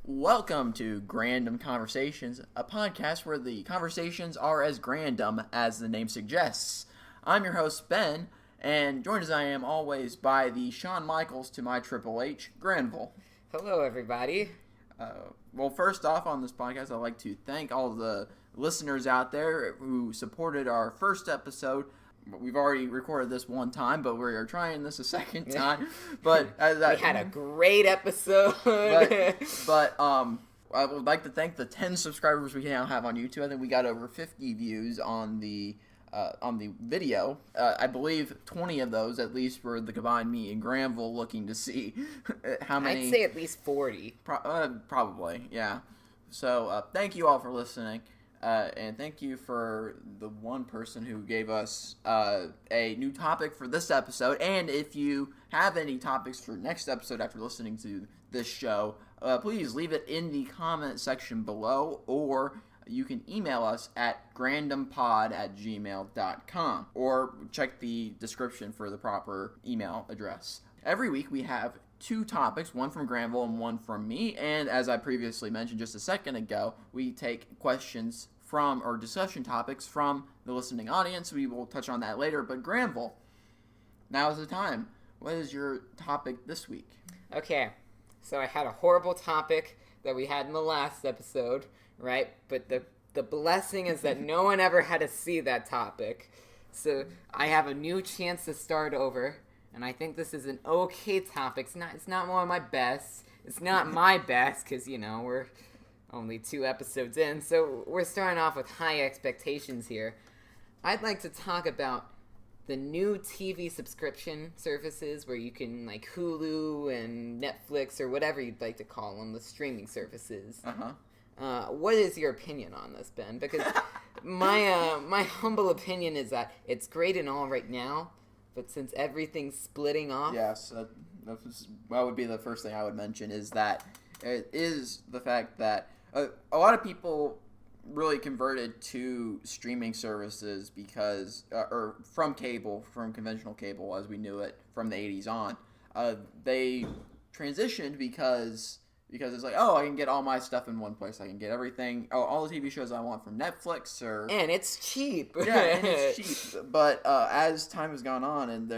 Welcome to Grandom Conversations, a podcast where the conversations are as grandom as the name suggests. I'm your host, Ben, and joined as I am always by the Shawn Michaels to my Triple H, Granville. Hello, everybody. Well, first off on this podcast, I'd like to thank all the listeners out there who supported our first episode. We've already recorded this one time, but we are trying this a second time. But we had a great episode. but I would like to thank the 10 subscribers we now have on YouTube. I think we got over 50 views on the video. I believe 20 of those at least were the combined me and Granville looking to see how many. I'd say at least 40. Probably, yeah. So thank you all for listening. And thank you for the one person who gave us a new topic for this episode. And if you have any topics for next episode after listening to this show, please leave it in the comment section below, or you can email us at grandompod@gmail.com, or check the description for the proper email address. Every week we have two topics, one from Granville and one from me, and as I previously mentioned just a second ago, we take questions from, or discussion topics from the listening audience. We will touch on that later, but Granville, now is the time. What is your topic this week? Okay, so I had a horrible topic that we had in the last episode, right? But the blessing is that no one ever had to see that topic. So I have a new chance to start over, and I think this is an okay topic. It's not one of my best. It's not my best, because, we're only 2 episodes in, so we're starting off with high expectations here. I'd like to talk about the new TV subscription services where you can, like Hulu and Netflix, or whatever you'd like to call them, the streaming services. What is your opinion on this, Ben? Because my humble opinion is that it's great and all right now, but since everything's splitting off... Yes, that would be the first thing I would mention, is that it is the fact that a lot of people really converted to streaming services because, or from conventional cable as we knew it from the 80s on. They transitioned because it's like, oh, I can get all my stuff in one place. I can get everything, all the TV shows I want from Netflix, and it's cheap. Yeah, and it's cheap. But as time has gone on, and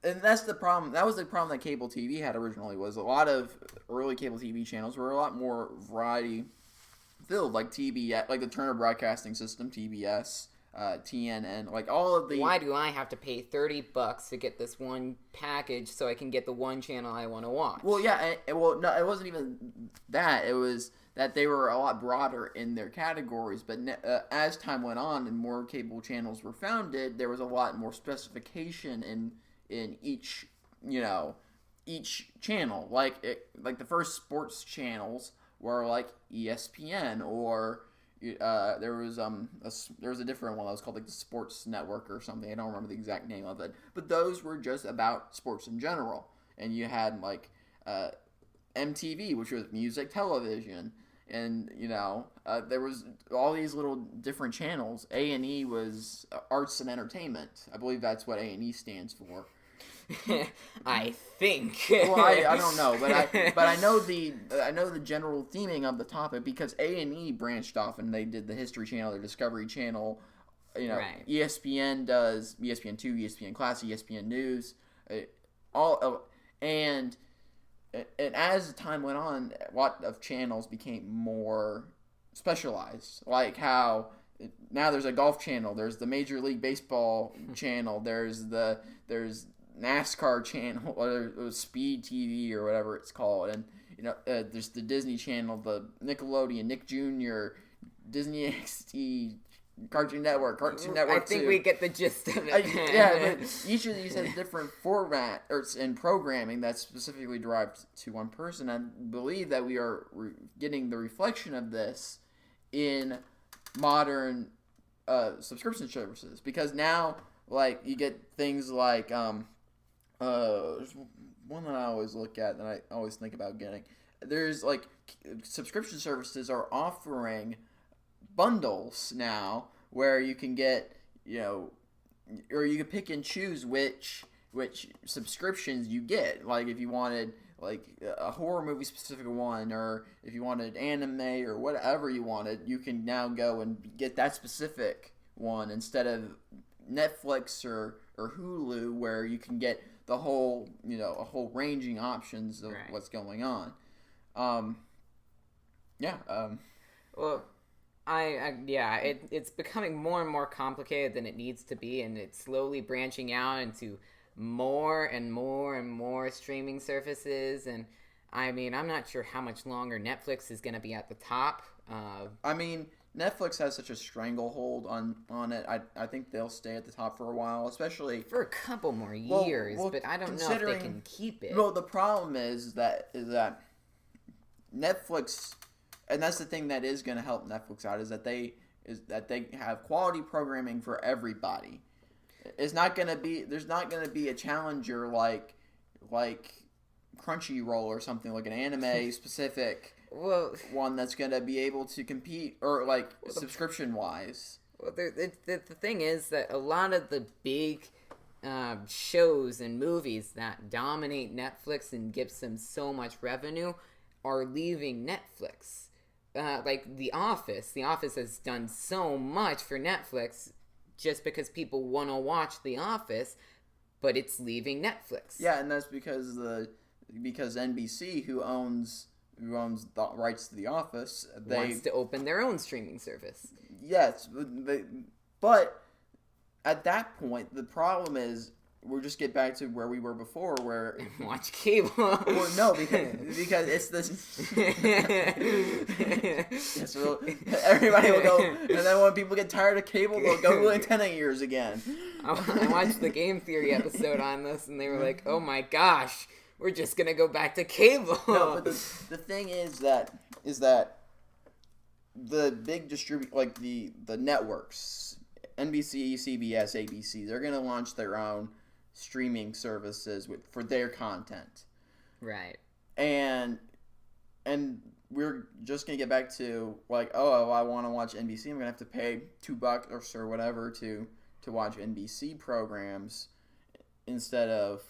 that's the problem. That was the problem that cable TV had originally. Was a lot of early cable TV channels were a lot more variety filled, like TBS, like the Turner Broadcasting System, TBS, TNN, like all of the... Why do I have to pay $30 to get this one package so I can get the one channel I want to watch? Well, yeah, no, it wasn't even that. It was that they were a lot broader in their categories, but as time went on and more cable channels were founded, there was a lot more specification in each channel. Like the first sports channels were like ESPN, or there was a different one that was called like the Sports Network or something. I don't remember the exact name of it, but those were just about sports in general. And you had like MTV, which was music television, and there was all these little different channels. A&E was arts and entertainment. I believe that's what A&E stands for. I think. Well, I don't know, but I know the general theming of the topic, because A&E branched off and they did the History Channel, the Discovery Channel. Right. ESPN does ESPN2, ESPN Classic, ESPN News, and as time went on, a lot of channels became more specialized, like how now there's a golf channel, there's the Major League Baseball channel, there's NASCAR channel, or Speed TV, or whatever it's called, and there's the Disney Channel, the Nickelodeon, Nick Jr., Disney XD, Cartoon Network I think 2. we get the gist of it. Yeah, but each of these has different format and programming that's specifically derived to one person. I believe that we are getting the reflection of this in modern subscription services, because now, like, you get things like there's one that I always look at that I always think about getting. There's like subscription services are offering bundles now where you can get, or you can pick and choose which subscriptions you get. Like if you wanted a horror movie specific one, or if you wanted anime or whatever you wanted, you can now go and get that specific one instead of Netflix or Hulu, where you can get the whole, a whole ranging options of what's going on. Well, it's becoming more and more complicated than it needs to be, and it's slowly branching out into more and more and more streaming services. And I mean, I'm not sure how much longer Netflix is going to be at the top. Netflix has such a stranglehold on it. I think they'll stay at the top for a while, especially for a couple more years. But I don't know if they can keep it. Well, the problem is that Netflix, and that's the thing that is going to help Netflix out, is that they have quality programming for everybody. There's not going to be a challenger like Crunchyroll or something, like an anime specific one that's going to be able to compete, or subscription wise. Well, the thing is that a lot of the big shows and movies that dominate Netflix and gives them so much revenue are leaving Netflix. Like The Office. The Office has done so much for Netflix just because people want to watch The Office, but it's leaving Netflix. Yeah, and that's because NBC, who owns the rights to The Office, wants to open their own streaming service. Yes, but at that point, the problem is we'll just get back to where we were before, where watch cable. Well, no, because it's this. Yes, everybody will go, and then when people get tired of cable, they'll go to antenna ears again. I watched the Game Theory episode on this, and they were like, "Oh my gosh, we're just gonna go back to cable." No, but the thing is that the big the networks, NBC, CBS, ABC, they're gonna launch their own streaming services for their content, right? And we're just gonna get back to I want to watch NBC, I'm gonna have to pay $2 or whatever to watch NBC programs instead of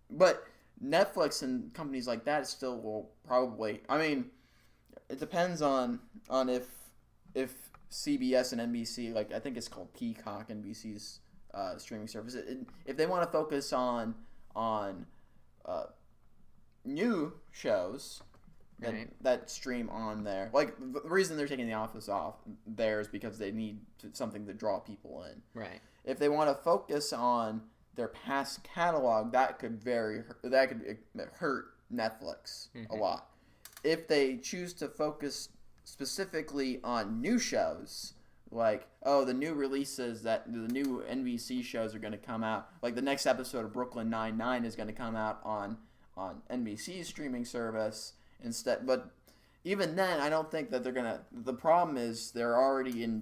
but Netflix and companies like that still will probably. I mean, it depends on if CBS and NBC, I think it's called Peacock, NBC's streaming service. If they want to focus on new shows that stream on there, the reason they're taking The Office off there is because they need something to draw people in. Right. If they want to focus on their past catalog, that could hurt Netflix a lot. If they choose to focus specifically on new shows, the new releases, that the new NBC shows are going to come out, the next episode of Brooklyn Nine-Nine is going to come out on NBC's streaming service instead. But even then, I don't think that they're going to. The problem is they're already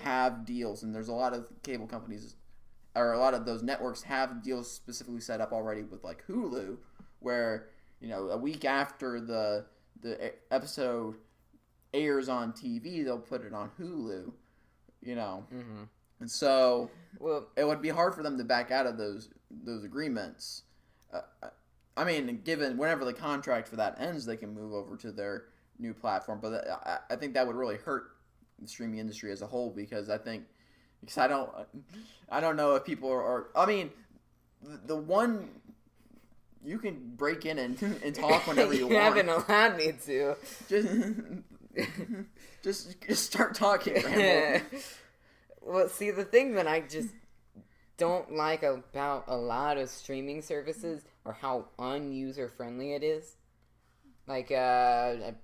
have deals, and there's a lot of cable companies, or a lot of those networks have deals specifically set up already with Hulu, where a week after the episode airs on TV, they'll put it on Hulu, Mm-hmm. And so it would be hard for them to back out of those agreements. I mean, given whenever the contract for that ends, they can move over to their new platform. But I think that would really hurt the streaming industry as a whole, because I don't know if people are. I mean, the one. You can break in and talk whenever you want. You haven't allowed me to. Just start talking, Randall. Well, see, the thing that I just don't like about a lot of streaming services are how un-user-friendly it is.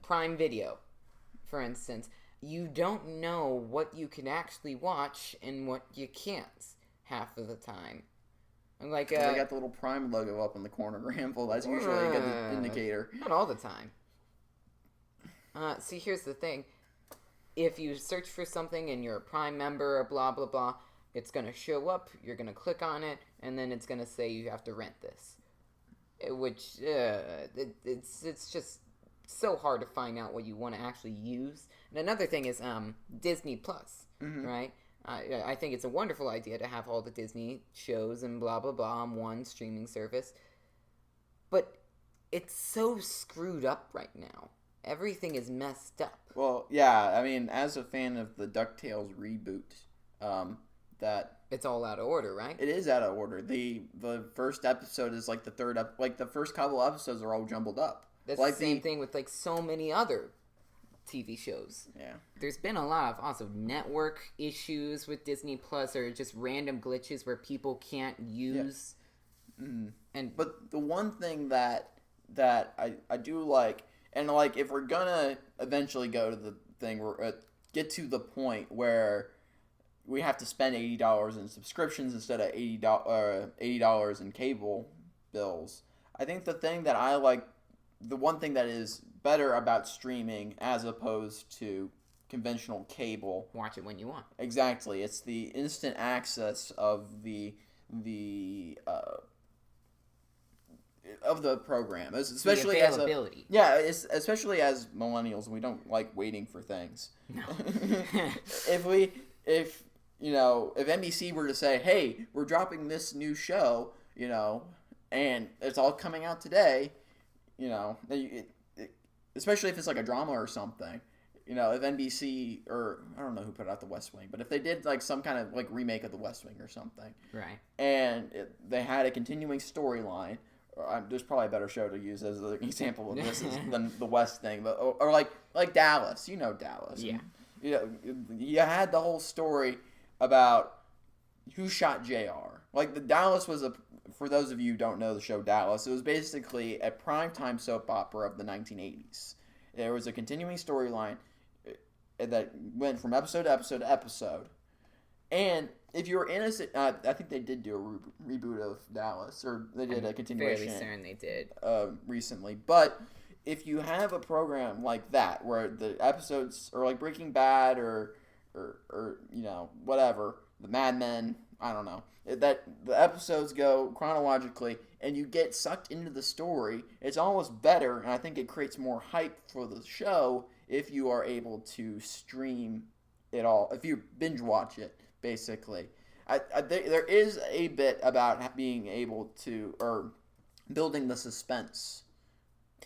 Prime Video, for instance. You don't know what you can actually watch and what you can't half of the time. They got the little Prime logo up in the corner, Granville. That's usually a good indicator. Not all the time. See, here's the thing. If you search for something and you're a Prime member or blah, blah, blah, it's going to show up, you're going to click on it, and then it's going to say you have to rent this. It's just so hard to find out what you want to actually use. And another thing is Disney Plus, right? I think it's a wonderful idea to have all the Disney shows and blah, blah, blah on one streaming service. but it's so screwed up right now. Everything is messed up. Well, yeah, I mean, as a fan of the DuckTales reboot, that it's all out of order, right? It is out of order. The first episode is like the third like the first couple episodes are all jumbled up. That's like the same thing with like so many other TV shows. Yeah. There's been a lot of also network issues with Disney Plus, or just random glitches where people can't use. Yeah. Mm-hmm. But the one thing that I do like, and like if we're gonna eventually go to the thing where get to the point where we have to spend $80 in subscriptions instead of $80 in cable bills, I think the thing that I like, the one thing that is better about streaming as opposed to conventional cable. Watch it when you want. Exactly. It's the instant access of the program, especially the availability. Especially as millennials, we don't like waiting for things. No. if NBC were to say, "Hey, we're dropping this new show," and it's all coming out today, especially if it's like a drama or something, if NBC, or I don't know who put out The West Wing, but if they did like some kind of like remake of The West Wing or something, right, and they had a continuing storyline, there's probably a better show to use as an example of this than The West Thing, but or like Dallas, Dallas, yeah, you had the whole story about who shot JR. Like the Dallas was for those of you who don't know the show Dallas, it was basically a primetime soap opera of the 1980s. There was a continuing storyline that went from episode to episode to episode. And if you were innocent, I think they did do a reboot of Dallas, or they did a continuation. Fairly certain they did. Recently. But if you have a program like that, where the episodes are like Breaking Bad or whatever, the Mad Men, I don't know, that the episodes go chronologically and you get sucked into the story, it's almost better, and I think it creates more hype for the show if you are able to stream it all, if you binge watch it, basically. There is a bit about being able to, or building the suspense.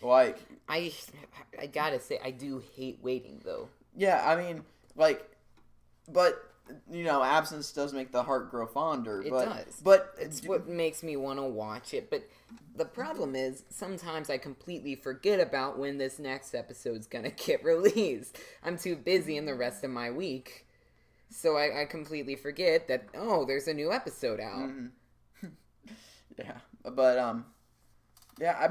Like, I gotta say, I do hate waiting, though. Yeah, I mean, like, but absence does make the heart grow fonder. It does. But it's what makes me want to watch it. But the problem is, sometimes I completely forget about when this next episode's gonna get released. I'm too busy in the rest of my week, so I completely forget that, there's a new episode out. Mm-hmm. Yeah, but yeah, I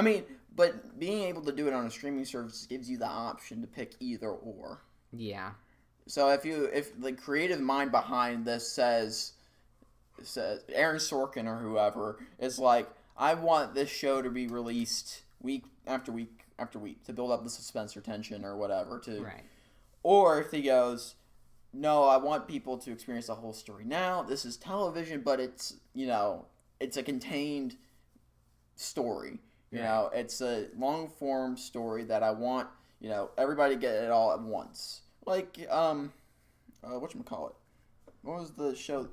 mean but being able to do it on a streaming service gives you the option to pick either or. Yeah. So if the creative mind behind this says Aaron Sorkin or whoever is like, I want this show to be released week after week after week to build up the suspense or tension or whatever right. Or if he goes, no, I want people to experience the whole story now. This is television, but it's a contained story. It's a long form story that I want, everybody to get it all at once. Like, whatchamacallit? What was the show?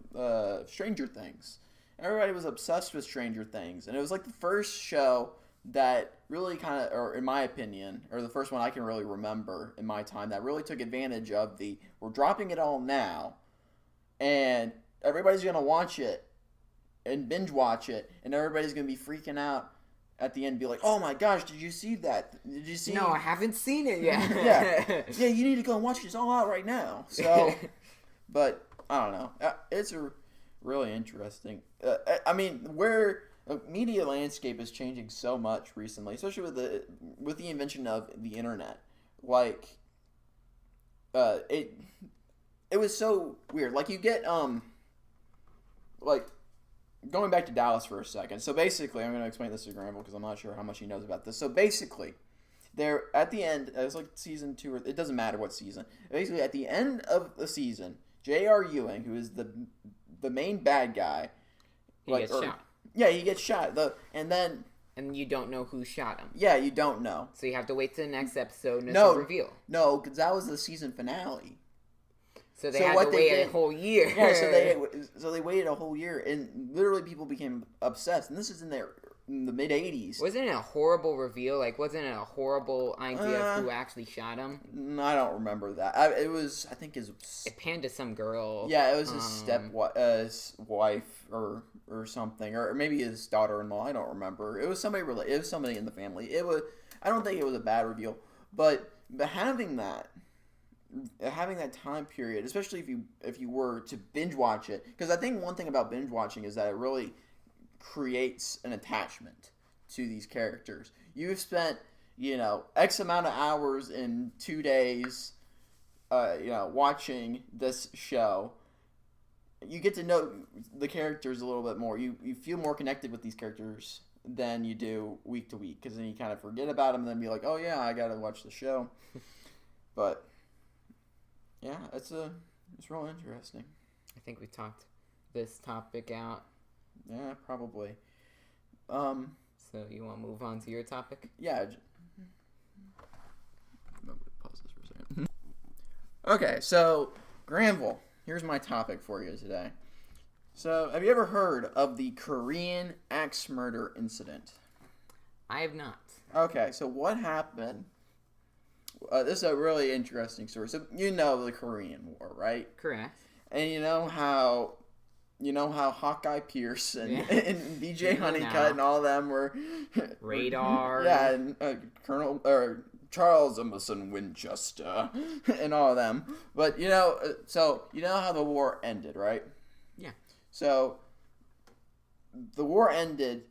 Stranger Things. Everybody was obsessed with Stranger Things. And it was like the first show that really kind of, or in my opinion, or the first one I can really remember in my time, that really took advantage of we're dropping it all now, and everybody's going to watch it and binge watch it, and everybody's going to be freaking out at the end, be like, oh my gosh, did you see that? Did you see? No, I haven't seen it yet. Yeah, you need to go and watch it. It's all out right now. So, but I don't know. It's really interesting. I mean, where the media landscape is changing so much recently, especially with the invention of the internet. Like, it was so weird. Like, you get like, going back to Dallas for a second. So basically, I'm going to explain this to Grandom because I'm not sure how much he knows about this. So basically, there at the end, it's like season 2, or it doesn't matter what season. Basically, at the end of the season, J.R. Ewing, who is the main bad guy, he gets shot. Yeah, he gets shot. And you don't know who shot him. Yeah, you don't know. So you have to wait till the next episode and it's a reveal. No, because that was the season finale. So they had to wait a whole year. Yeah, so they waited a whole year, and literally people became obsessed. And this is in the mid '80s. Wasn't it a horrible reveal? Like, wasn't it a horrible idea of who actually shot him? I don't remember that. It was, I think, it panned to some girl. Yeah, it was his wife or something, or maybe his daughter-in-law. I don't remember. It was somebody related. It was somebody in the family. It was. I don't think it was a bad reveal, but having that time period, especially if you were to binge watch it, because I think one thing about binge watching is that it really creates an attachment to these characters. You've spent X amount of hours in 2 days, watching this show. You get to know the characters a little bit more. You feel more connected with these characters than you do week to week, because then you kind of forget about them and then be like, oh yeah, I gotta watch the show. But yeah, it's real interesting. I think we talked this topic out. Yeah, probably. So you want to move on to your topic? Yeah. Pause this for a second. Okay, so Granville, here's my topic for you today. So, have you ever heard of the Korean axe murder incident? I have not. Okay, so what happened? This is a really interesting story. So, you know the Korean War, right? Correct. And you know how Hawkeye Pierce and BJ Honeycutt and all of them were Radar. Yeah, and Colonel Charles Emerson Winchester and all of them. But so you know how the war ended, right? Yeah. So the war ended,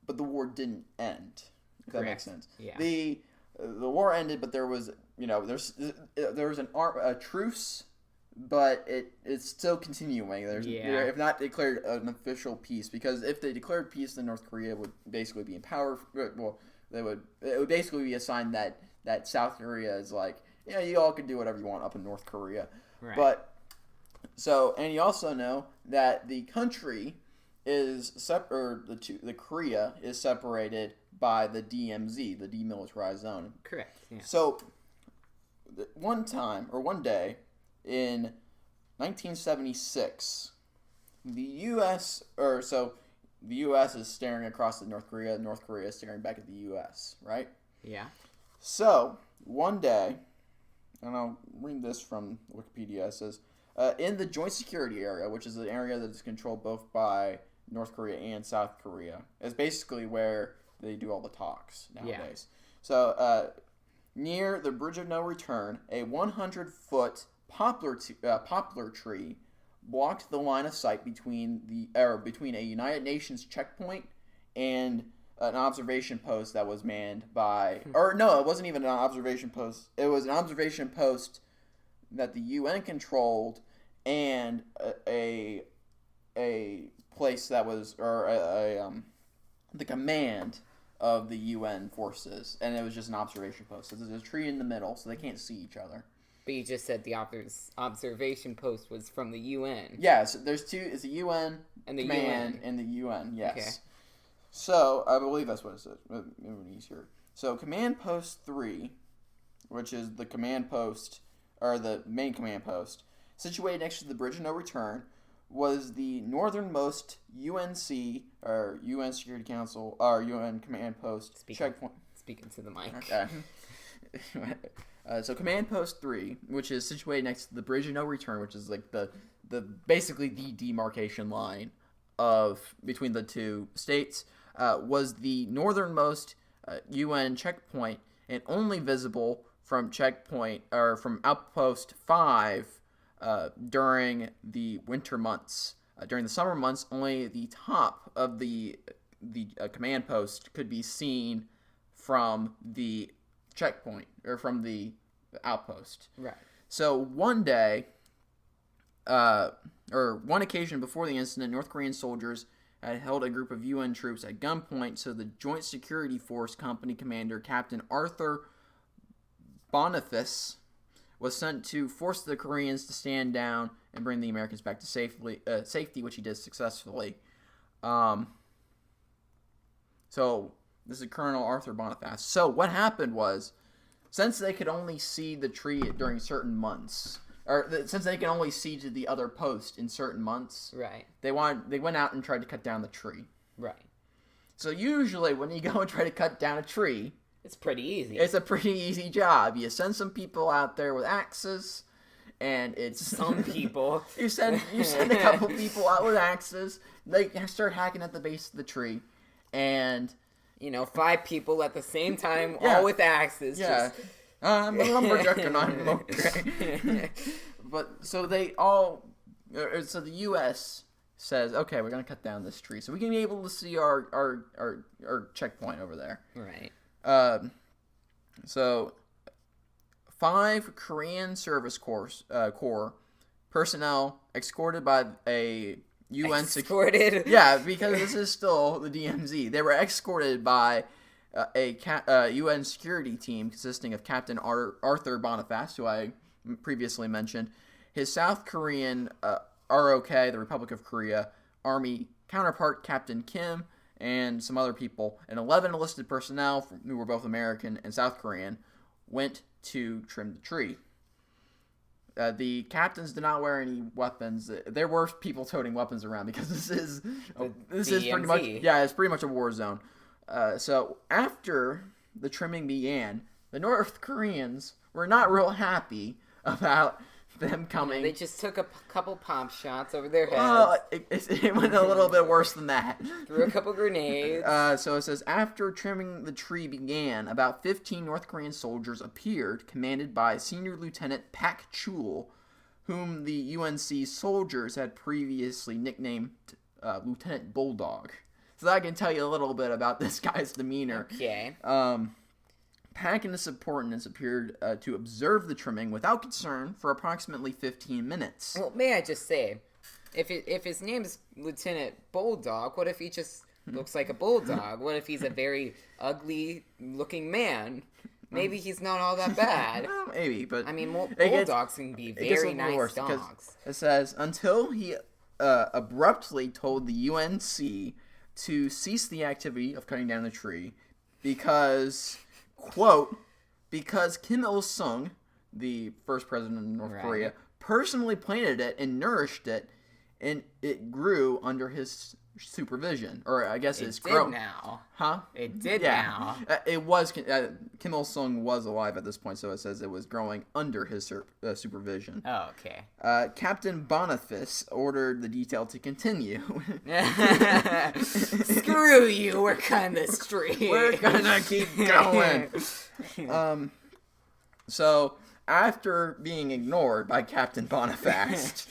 but the war didn't end. If that makes sense. Yeah. The war ended, but there was a truce. But it's still continuing. They have not declared an official peace, because if they declared peace, then North Korea would basically be in power. Well, it would basically be a sign that South Korea is like, yeah, you all can do whatever you want up in North Korea. Right. But and you also know that the country is the Korea is separated by the DMZ, the demilitarized zone. Correct. Yeah. So one day in 1976, the U.S. is staring across at North Korea, and North Korea is staring back at the U.S., right? Yeah. So, one day, and I'll read this from Wikipedia, it says, in the Joint Security Area, which is an area that is controlled both by North Korea and South Korea, is basically where they do all the talks nowadays. Yeah. So, near the Bridge of No Return, a 100-foot poplar tree blocked the line of sight between a United Nations checkpoint and an observation post that was manned by, or no, it wasn't even an observation post. It was an observation post that the UN controlled, and a place that was, the command of the UN forces, and it was just an observation post. So there's a tree in the middle, so they can't see each other. But you just said the observation post was from the UN. Yeah, so there's two. It's the UN and the command UN. and the UN. Yes. Okay. So I believe that's what it says. Easier. So Command Post 3, which is the command post, or the main command post, situated next to the Bridge of No Return, was the northernmost UNC, or UN Security Council, or UN command post checkpoint. Speaking to the mic. Okay. So Command Post 3, which is situated next to the Bridge of No Return, which is like the basically the demarcation line between the two states, was the northernmost UN checkpoint, and only visible from from Outpost 5 during the winter months. During the summer months, only the top of the command post could be seen from the checkpoint, or from the outpost. Right. So one day, or one occasion before the incident, North Korean soldiers had held a group of UN troops at gunpoint, so the Joint Security Force Company Commander, Captain Arthur Boniface, was sent to force the Koreans to stand down and bring the Americans back to safety, which he did successfully. So this is Colonel Arthur Boniface. So what happened was, since they could only see the tree during certain months, since they can only siege the other post in certain months, right? They went out and tried to cut down the tree, right? So usually when you go and try to cut down a tree, it's pretty easy. It's a pretty easy job. You send some people out there with axes, and it's some people. you send a couple people out with axes. They start hacking at the base of the tree, and 5 people at the same time, all with axes. Yeah, just... I'm a lumberjack and I'm okay. But so they all, so the U.S. says, okay, we're gonna cut down this tree so we can be able to see our checkpoint over there. Right. So 5 Korean Service Corps personnel escorted by a UN escorted. Yeah, because this is still the DMZ. They were escorted by a UN security team consisting of Captain Arthur Boniface, who I previously mentioned, his South Korean ROK, the Republic of Korea, Army counterpart Captain Kim, and some other people, and 11 enlisted personnel who were both American and South Korean went to trim the tree. The captains did not wear any weapons. There were people toting weapons around because this is pretty much it's pretty much a war zone. So after the trimming began, the North Koreans were not real happy about them coming. They just took a couple pop shots over their heads. Well, it went a little bit worse than that. Threw a couple grenades. So it says, after trimming the tree began, about 15 North Korean soldiers appeared, commanded by Senior Lieutenant Pak Chul, whom the UNC soldiers had previously nicknamed Lieutenant Bulldog. So I can tell you a little bit about this guy's demeanor. Okay. Pak and his subordinates appeared to observe the trimming without concern for approximately 15 minutes. Well, may I just say, if his name is Lieutenant Bulldog, what if he just looks like a bulldog? What if he's a very ugly-looking man? Maybe he's not all that bad. Well, maybe, but... I mean, bulldogs can be very nice dogs. It says, until he abruptly told the UNC to cease the activity of cutting down the tree because... Quote, because Kim Il-sung, the first president of North Korea, personally planted it and nourished it, and it grew under his supervision. Or I guess it's grown. It did now. Huh? It did now. It was, Kim Il-sung was alive at this point, so it says it was growing under his supervision. Oh, okay. Captain Boniface ordered the detail to continue. Screw you, we're cutting this tree. We're gonna keep going. So, after being ignored by Captain Boniface,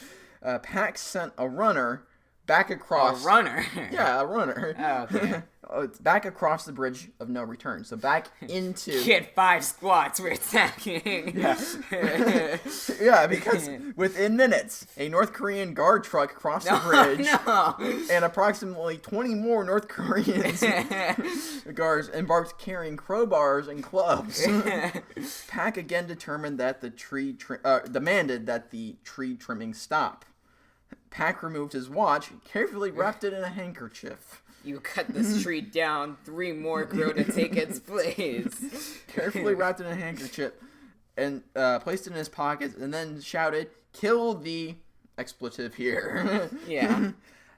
Pak sent a runner back across... A runner? Yeah, a runner. Oh, okay. Back across the bridge of no return. So back into... Get 5 squats, we're attacking. Yeah. Yeah, because within minutes, a North Korean guard truck crossed the bridge. No. And approximately 20 more North Korean guards embarked carrying crowbars and clubs. Pak again determined that the demanded that the tree trimming stop. Pak removed his watch, carefully wrapped it in a handkerchief. You cut this tree down, 3 more grow to take its place. Carefully wrapped it in a handkerchief and placed it in his pocket, and then shouted, "Kill the expletive here." Yeah.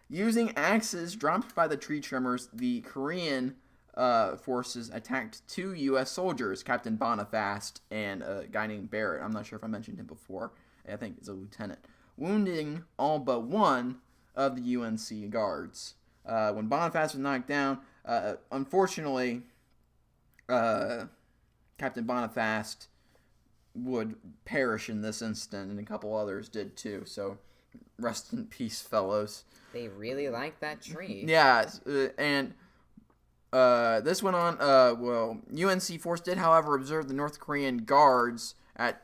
Using axes dropped by the tree trimmers, the Korean forces attacked 2 U.S. soldiers, Captain Boniface and a guy named Barrett. I'm not sure if I mentioned him before. I think it's a lieutenant. Wounding all but 1 of the UNC guards. When Boniface was knocked down, unfortunately, Captain Boniface would perish in this instant, and a couple others did too. So, rest in peace, fellows. They really like that tree. Yeah, and this went on. UNC force did, however, observe the North Korean guards at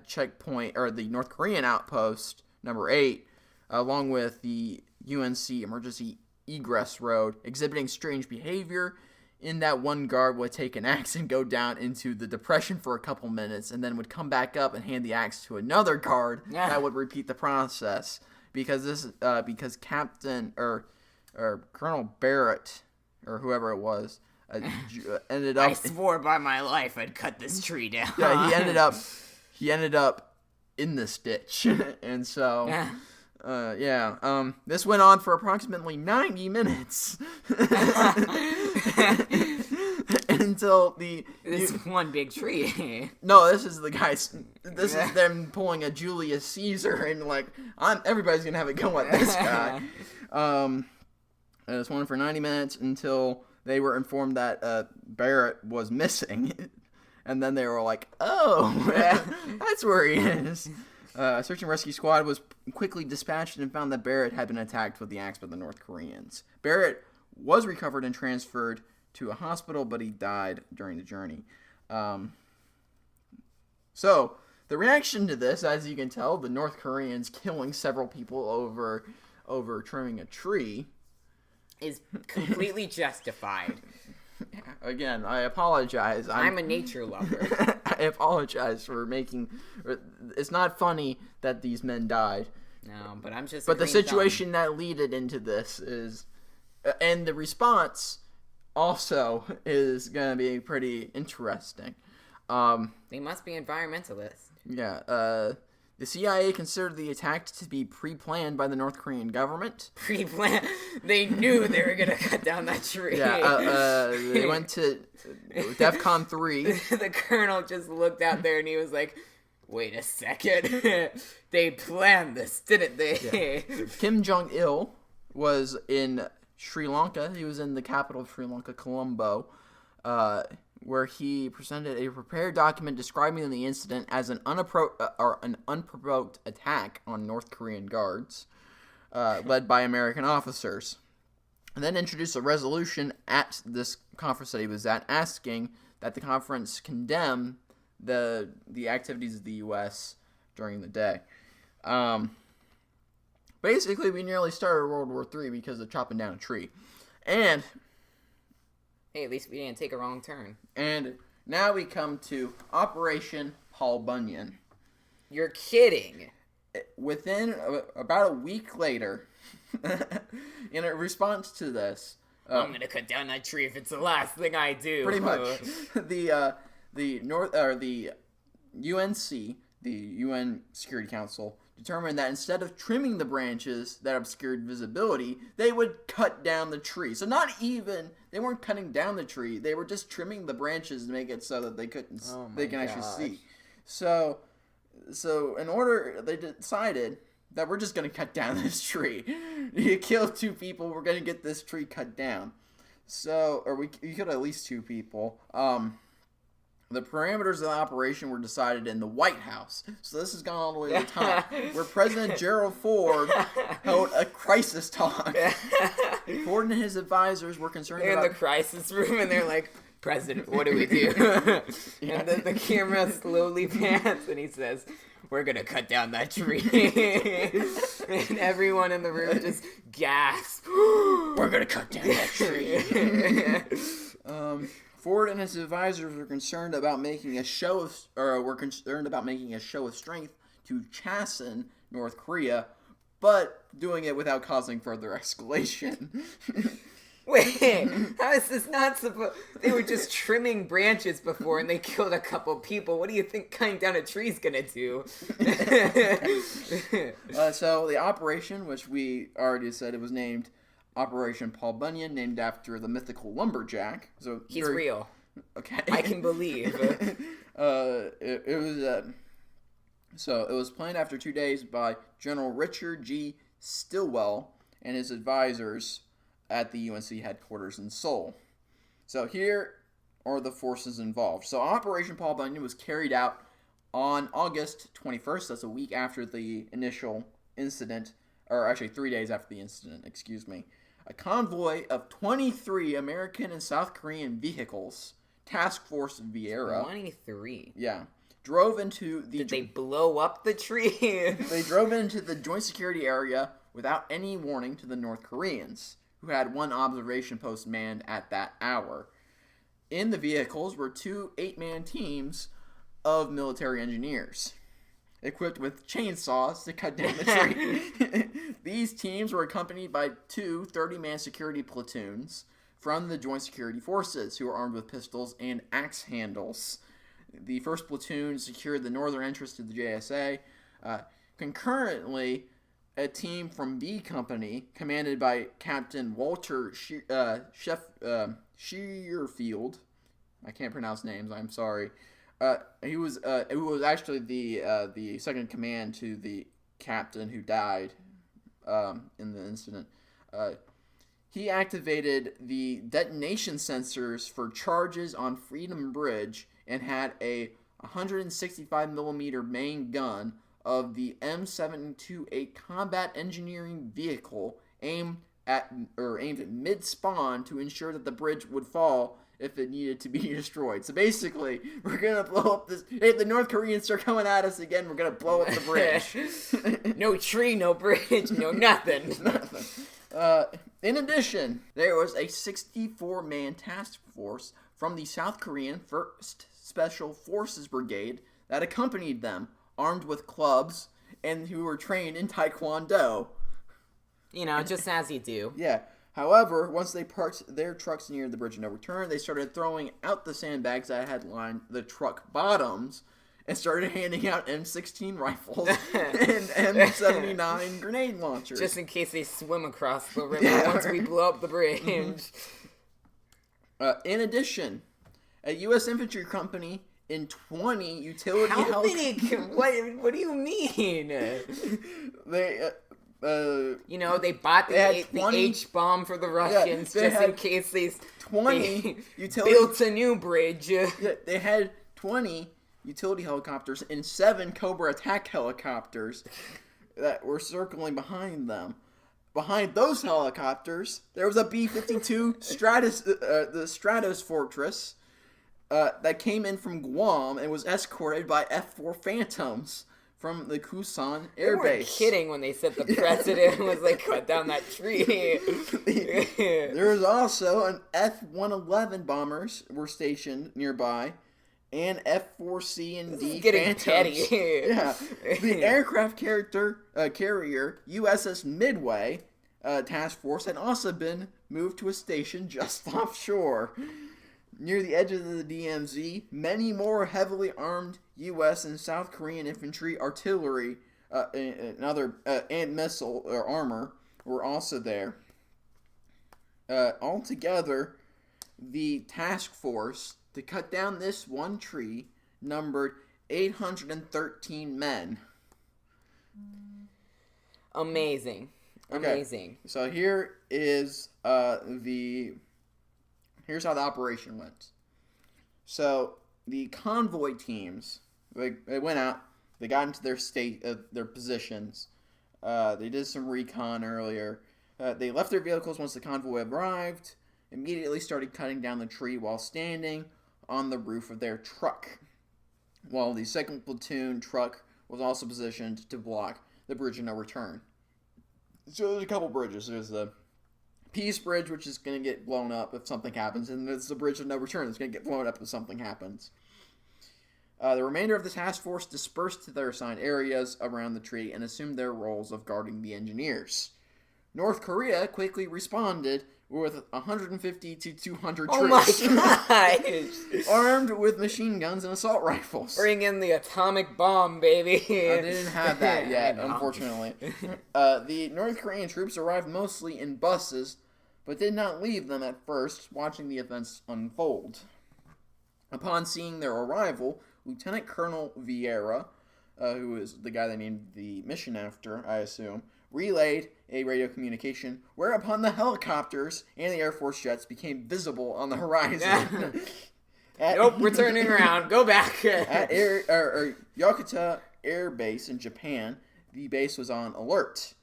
checkpoint, or the North Korean outpost number 8, along with the UNC emergency egress road, exhibiting strange behavior in that one guard would take an axe and go down into the depression for a couple minutes and then would come back up and hand the axe to another guard that would repeat the process because Captain or Colonel Barrett or whoever it was ended up... I swore by my life I'd cut this tree down. Yeah, he ended up in this ditch. And so, this went on for approximately 90 minutes. Until this one big tree. No, this is the guys. This is them pulling a Julius Caesar and like, everybody's gonna have a go at this guy. It was one for 90 minutes until they were informed that Barrett was missing, and then they were like, "Oh, that's where he is." A search and rescue squad was quickly dispatched and found that Barrett had been attacked with the axe by the North Koreans. Barrett was recovered and transferred to a hospital, but he died during the journey. So, the reaction to this, as you can tell, the North Koreans killing several people over trimming a tree, is completely justified. Again, I apologize. I'm a nature lover. I apologize for making... It's not funny that these men died. No, but I'm just... But the situation that led into this is... And the response also is going to be pretty interesting. They must be environmentalists. Yeah, the CIA considered the attack to be pre-planned by the North Korean government. Pre-planned? They knew they were going to cut down that tree. Yeah, they went to DEFCON 3. The colonel just looked out there and he was like, wait a second. They planned this, didn't they? Yeah. Kim Jong-il was in Sri Lanka. He was in the capital of Sri Lanka, Colombo, where he presented a prepared document describing the incident as an unprovoked attack on North Korean guards, led by American officers. And then introduced a resolution at this conference that he was at, asking that the conference condemn the activities of the U.S. during the day. Basically, we nearly started World War III because of chopping down a tree. And... Hey, at least we didn't take a wrong turn. And now we come to Operation Paul Bunyan. You're kidding. Within about a week later, in a response to this... I'm going to cut down that tree if it's the last thing I do. Pretty much. The UNC, the UN Security Council, determined that instead of trimming the branches that obscured visibility, they would cut down the tree. So they weren't cutting down the tree, they were just trimming the branches to make it so that they can actually see. So in order, they decided that we're just going to cut down this tree. You kill 2 people, we're going to get this tree cut down. You killed at least 2 people. The parameters of the operation were decided in the White House. So this has gone all the way to the top, where President Gerald Ford held a crisis talk. Ford and his advisors were concerned They're in the crisis room, and they're like, President, what do we do? And then the camera slowly pans, and he says, we're going to cut down that tree. And everyone in the room just gasps. We're going to cut down that tree. Ford and his advisors were concerned about making a show of strength to chasten North Korea, but doing it without causing further escalation. Wait, how is this not supposed... They were just trimming branches before and they killed a couple people. What do you think cutting down a tree is gonna do? So the operation, which we already said it was named Operation Paul Bunyan, named after the mythical lumberjack. So he's real. Okay. I can believe. It was planned after 2 days by General Richard G. Stilwell and his advisors at the UNC headquarters in Seoul. So here are the forces involved. So Operation Paul Bunyan was carried out on August 21st. That's a week after the initial incident, or actually 3 days after the incident, excuse me. A convoy of 23 American and South Korean vehicles, Task Force Viera. 23? Yeah. Drove into the... Did they blow up the tree? They drove into the joint security area without any warning to the North Koreans, who had one observation post manned at that hour. In the vehicles were 2 8-man teams of military engineers, equipped with chainsaws to cut down the tree. These teams were accompanied by 2 30-man security platoons from the Joint Security Forces, who were armed with pistols and axe handles. The first platoon secured the northern entrance to the JSA, Concurrently, a team from B Company, commanded by Captain Walter Shearfield, I can't pronounce names, I'm sorry. It was actually the second in command to the captain who died in the incident. He activated the detonation sensors for charges on Freedom Bridge and had a 165 millimeter main gun of the M728 combat engineering vehicle aimed at mid-spawn to ensure that the bridge would fall if it needed to be destroyed. So basically, we're gonna blow up this. If the North Koreans start coming at us again, we're gonna blow up the bridge. No tree, no bridge, no nothing. Nothing. In addition, there was a 64-man task force from the South Korean 1st Special Forces Brigade that accompanied them, armed with clubs, and who were trained in Taekwondo. You know, just as you do. Yeah. However, once they parked their trucks near the bridge of no return, they started throwing out the sandbags that had lined the truck bottoms and started handing out M16 rifles and M79 grenade launchers. Just in case they swim across the river once we blow up the bridge. In addition, a U.S. infantry company in 20 utility helicopters. What do you mean? They... they bought the H-bomb for the Russians just in case they built a new bridge. They had 20 utility helicopters and 7 Cobra attack helicopters that were circling behind them. Behind those helicopters, there was a B-52 the Stratos Fortress that came in from Guam and was escorted by F-4 Phantoms from the Kusan Air Base. They weren't kidding when they said the president was like, cut down that tree. There was also an F-111 bombers were stationed nearby, and F-4C and D Phantoms. Petty. Yeah, the aircraft carrier USS Midway task force had also been moved to a station just offshore. Near the edge of the DMZ, many more heavily armed U.S. and South Korean infantry, artillery, and missile or armor were also there. Altogether, the task force to cut down this one tree numbered 813 men. Amazing. Okay. Amazing. So here's how the operation went. So the convoy teams, they went out, they got into their positions. They did some recon earlier. They left their vehicles once the convoy arrived, immediately started cutting down the tree while standing on the roof of their truck, while the second platoon truck was also positioned to block the bridge of no return. So there's a couple bridges. There's the Peace Bridge, which is going to get blown up if something happens, and there's the bridge of no return that's going to get blown up if something happens. The remainder of the task force dispersed to their assigned areas around the tree and assumed their roles of guarding the engineers. North Korea quickly responded with 150 to 200 troops. Oh my gosh! Armed with machine guns and assault rifles. Bring in the atomic bomb, baby. I didn't have that yet, unfortunately. The North Korean troops arrived mostly in buses, but did not leave them at first, watching the events unfold. Upon seeing their arrival, Lieutenant Colonel Vieira, who is the guy they named the mission after, I assume, relayed a radio communication, whereupon the helicopters and the Air Force jets became visible on the horizon. Nope, we're turning around. Go back. At Yokota Air Base in Japan, the base was on alert.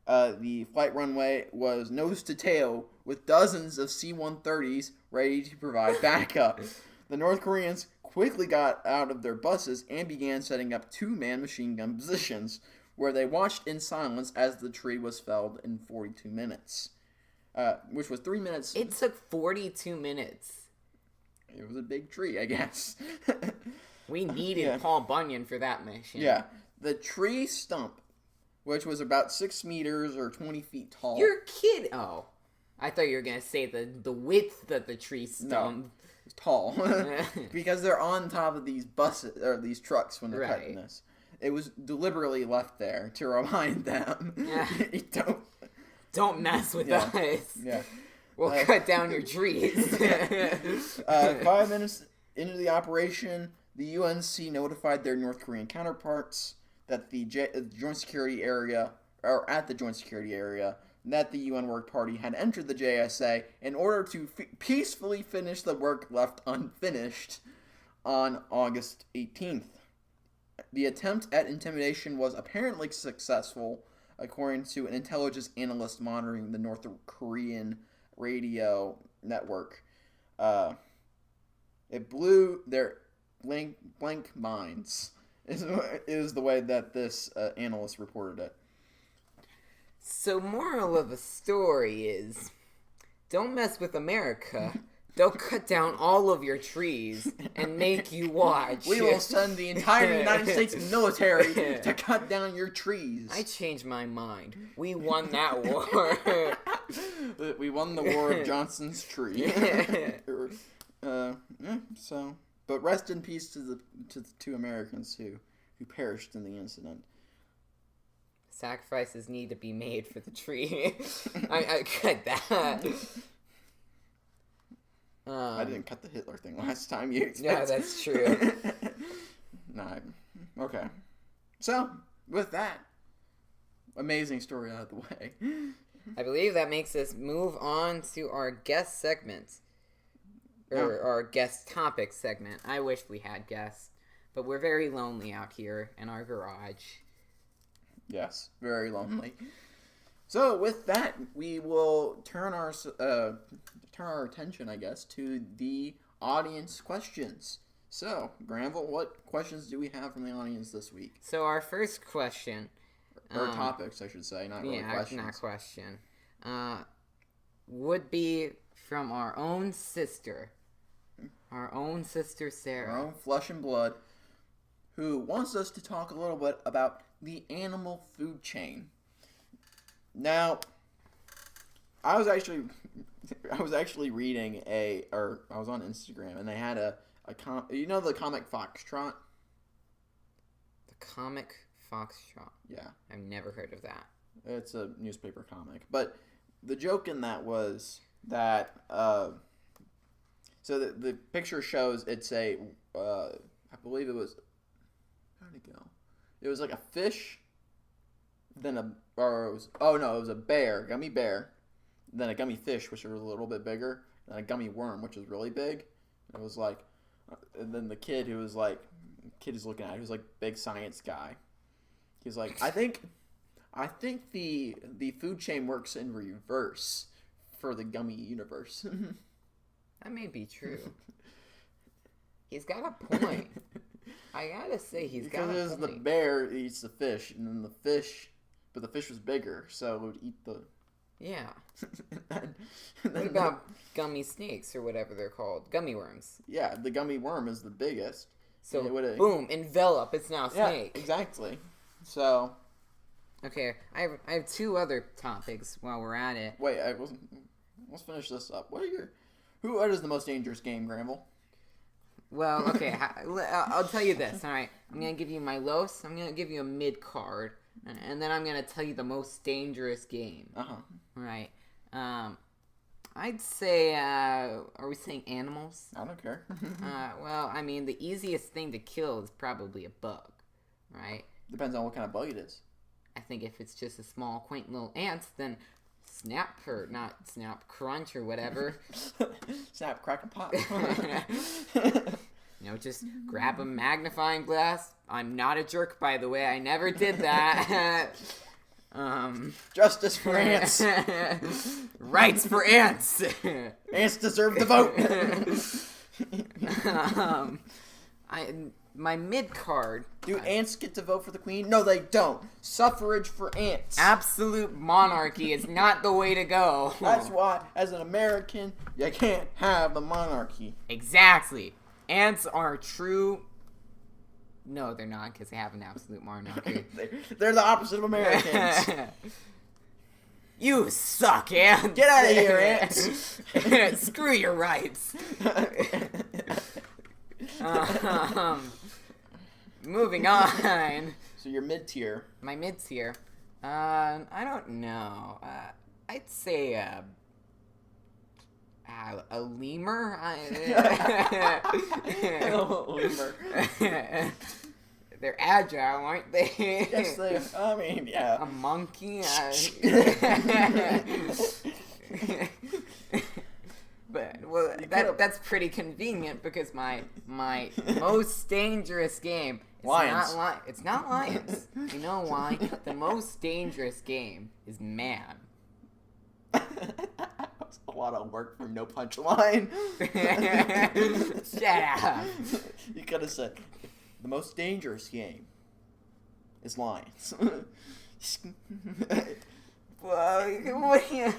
The flight runway was nose to tail with dozens of C-130s ready to provide backup. The North Koreans quickly got out of their buses and began setting up 2-man machine gun positions, where they watched in silence as the tree was felled in 42 minutes, which was 3 minutes. It took 42 minutes. It was a big tree, I guess. We needed Paul Bunyan for that mission. Yeah. The tree stump, which was about 6 meters or 20 feet tall. You're kidding. Oh. I thought you were going to say the width of the tree stump. No, it's tall. Because they're on top of these buses, or these trucks when they're cutting this. It was deliberately left there to remind them. Yeah. Don't mess with us. Yeah. We'll cut down your trees. 5 minutes into the operation, the UNC notified their North Korean counterparts that the Joint Security Area, or at the Joint Security Area, that the UN Work Party had entered the JSA in order to peacefully finish the work left unfinished on August 18th. The attempt at intimidation was apparently successful, according to an intelligence analyst monitoring the North Korean radio network. It blew their blank minds, is the way that this analyst reported it. So, moral of the story is, don't mess with America. They'll cut down all of your trees and make you watch. We will send the entire United States military to cut down your trees. I changed my mind. We won that war. We won the war of Johnson's tree. But rest in peace to the two Americans who perished in the incident. Sacrifices need to be made for the tree. I cut that. I didn't cut the Hitler thing last time. You expect. Yeah, that's true. Okay. So, with that amazing story out of the way, I believe that makes us move on to our guest segment. Or our guest topic segment. I wish we had guests, but we're very lonely out here in our garage. Yes, very lonely. So with that, we will turn our attention, I guess, to the audience questions. So, Granville, what questions do we have from the audience this week? So our first question, or topics, I should say, not really questions. Not question, would be from our own sister Sarah, our own flesh and blood, who wants us to talk a little bit about the animal food chain. Now, I was actually reading I was on Instagram, and they had the comic Foxtrot? The comic Foxtrot? Yeah. I've never heard of that. It's a newspaper comic. But the joke in that was that, so the picture shows it's a, I believe it was, how did it go? It was like a fish, then it was a bear, gummy bear, then a gummy fish, which was a little bit bigger, and a gummy worm, which was really big. It was like, and then the kid who was like, is looking at it, he was like big science guy. He's like, I think the food chain works in reverse for the gummy universe. That may be true. He's got a point. I gotta say, he's got a point. Because the bear eats the fish, and then the fish was bigger, so it would eat the... Yeah. and what about gummy snakes, or whatever they're called? Gummy worms. Yeah, the gummy worm is the biggest. So, boom, envelop, it's now a snake. Yeah, exactly. So... Okay, I have two other topics while we're at it. Wait, let's finish this up. What is the most dangerous game, Granville? Well, okay, I'll tell you this, alright? I'm going to give you my lowest, I'm going to give you a mid-card, and then I'm going to tell you the most dangerous game. Uh-huh. Right. I'd say, are we saying animals? I don't care. Well, I mean, the easiest thing to kill is probably a bug, right? Depends on what kind of bug it is. I think if it's just a small, quaint little ant, then Snap, or not Snap, Crunch, or whatever. Snap, crack, and pop. Just grab a magnifying glass. I'm not a jerk, by the way. I never did that. Justice for ants. Rights for ants. Ants deserve the vote. My mid-card... Do ants get to vote for the queen? No, they don't. Suffrage for ants. Absolute monarchy is not the way to go. That's why, as an American, you can't have the monarchy. Exactly. Ants are true... No, they're not, because they have an absolute monarchy. They're the opposite of Americans. You suck, ants. Get out of here, ants. Screw your rights. Moving on. So you're mid-tier. My mid-tier. I don't know. I'd say a lemur. Lemur. They're agile, aren't they? Yes, they. I mean, yeah. A monkey. But that's pretty convenient because my most dangerous game is lions. It's not lions. You know why? The most dangerous game is man. That's a lot of work for no punchline. Shut up. You could have said the most dangerous game is lions. What do you...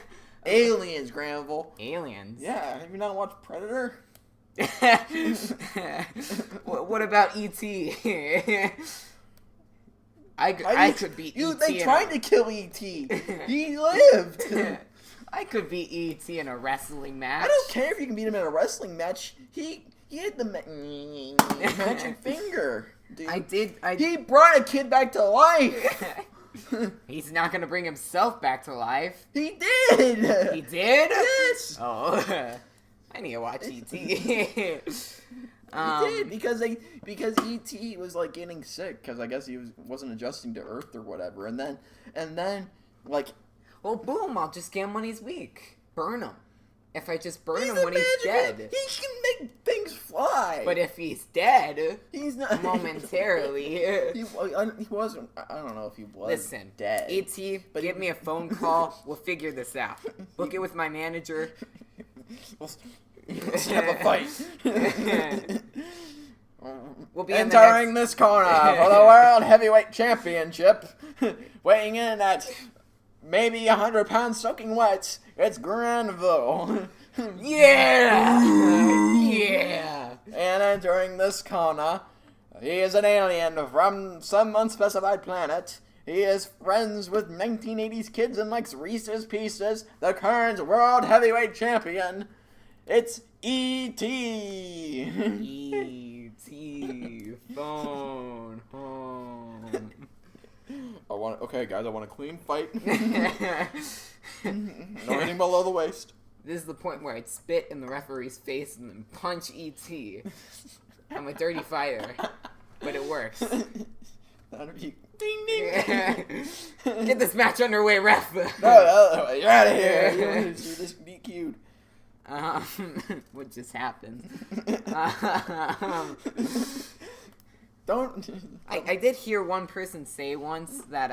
Aliens, Granville. Aliens? Yeah, have you not watched Predator? What about E.T.? I could be E.T. They tried to kill E.T. He lived. I could be E.T. in a wrestling match. I don't care if you can beat him in a wrestling match. He had the magic finger. Dude. I did. He brought a kid back to life. He's not gonna bring himself back to life. He did. He did? Yes. Oh, I need to watch E.T. He did because E.T. was like getting sick because I guess he wasn't adjusting to Earth or whatever, and then like, well, boom! I'll just get him when he's weak. Burn him. If I just burn him when he's dead, he can make things fly. But if he's dead, he's not momentarily. he wasn't. I don't know if he was dead. E.T., but give me a phone call. We'll figure this out. Book it with my manager. Let's have a fight. We'll be entering this corner for the World Heavyweight Championship, weighing in at maybe 100 pounds soaking wet. It's Granville. Yeah! Yeah! And entering this corner, he is an alien from some unspecified planet. He is friends with 1980s kids and likes Reese's Pieces, the current World Heavyweight Champion. It's E.T. E.T. Phone home. Okay, guys, I want a clean fight. Nothing below the waist. This is the point where I'd spit in the referee's face and then punch E.T. I'm a dirty fighter, but it works. Ding, ding. Get this match underway, ref. No, you're out of here. You're just DQ'd. What just happened? Don't. I did hear one person say once that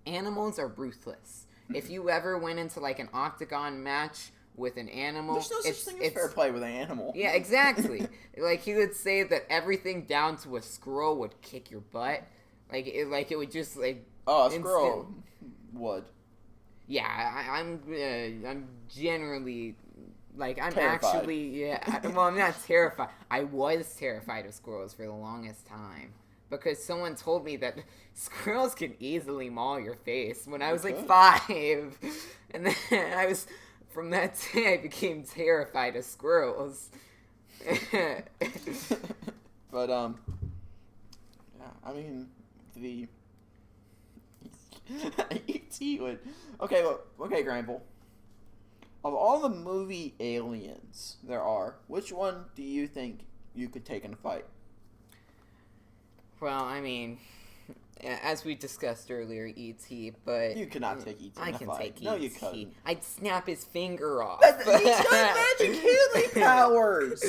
animals are ruthless. If you ever went into like an octagon match with an animal, there's no such thing as fair play with an animal. Yeah, exactly. Like he would say that everything down to a squirrel would kick your butt. Like it would just like. Oh, a squirrel would. Yeah, I'm generally. Like, I'm terrified. actually, I'm not terrified. I was terrified of squirrels for the longest time. Because someone told me that squirrels can easily maul your face when I was like 5. And then from that day, I became terrified of squirrels. But, yeah, I mean, the E.T. would... Okay, Granville. Of all the movie aliens there are, which one do you think you could take in a fight? Well, I mean, as we discussed earlier, E.T., but... You could not take E.T. in a fight. I can take E.T. No, you couldn't. I'd snap his finger off. He's got magic healing powers!